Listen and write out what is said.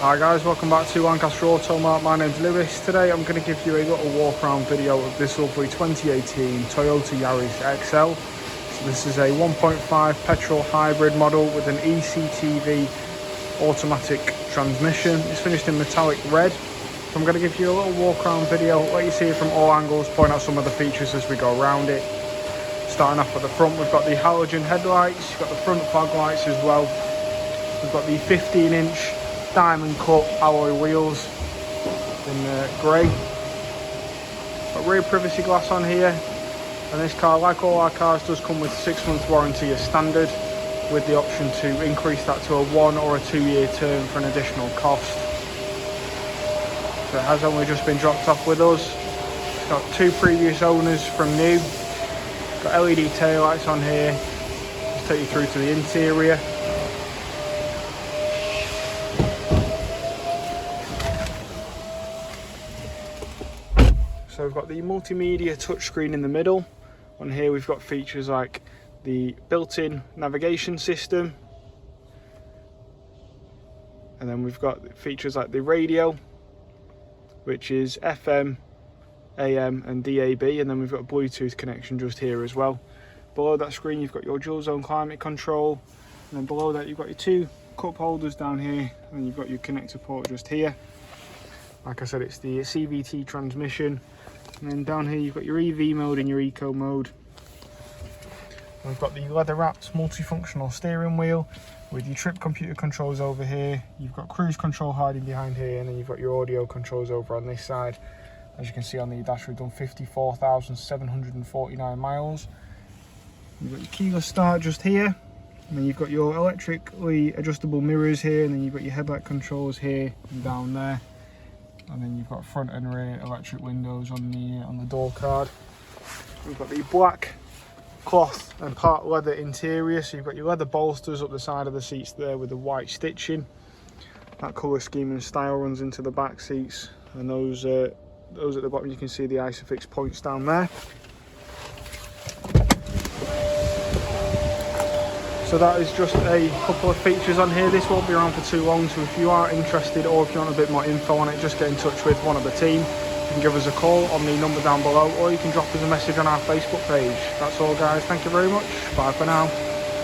Hi guys, welcome back to Lancaster Automart. My name's Lewis. Today I'm going to give you a little walk around video of this lovely 2018 Toyota Yaris XL. So this is a 1.5 petrol hybrid model with an e-CVT automatic transmission. It's finished in metallic red. So I'm going to give you a little walk around video, let you see it from all angles, point out some of the features as we go around it. Starting off at the front, we've got the halogen headlights, you've got the front fog lights as well. We've got the 15-inch diamond cut alloy wheels in grey. Got rear privacy glass on here, and this car, like all our cars, does come with 6 months warranty as standard, with the option to increase that to a 1 or a 2 year term for an additional cost. So it has only just been dropped off with us. It's got 2 previous owners from new. Got LED taillights on here. Just take you through to the interior. So we've got the multimedia touchscreen in the middle. On here we've got features like the built-in navigation system, and then we've got features like the radio, which is FM, AM and DAB, and then we've got a Bluetooth connection just here as well. Below that screen you've got your dual zone climate control, and then below that you've got your 2 cup holders down here, and then you've got your connector port just here. Like I said, it's the CVT transmission. And then down here you've got your EV mode and your Eco mode. And we've got the leather wrapped multifunctional steering wheel with your trip computer controls over here. You've got cruise control hiding behind here, and then you've got your audio controls over on this side. As you can see on the dash, we've done 54,749 miles. You've got your keyless start just here, and then you've got your electrically adjustable mirrors here, and then you've got your headlight controls here and down there. And then you've got front and rear electric windows on the door card. We've got the black cloth and part leather interior, so you've got your leather bolsters up the side of the seats there with the white stitching. That colour scheme and style runs into the back seats, and those at the bottom you can see the Isofix points down there. So that is just a couple of features on here. This won't be around for too long, so if you are interested or if you want a bit more info on it, just get in touch with one of the team. You can give us a call on the number down below, or you can drop us a message on our Facebook page. That's all guys, thank you very much, bye for now.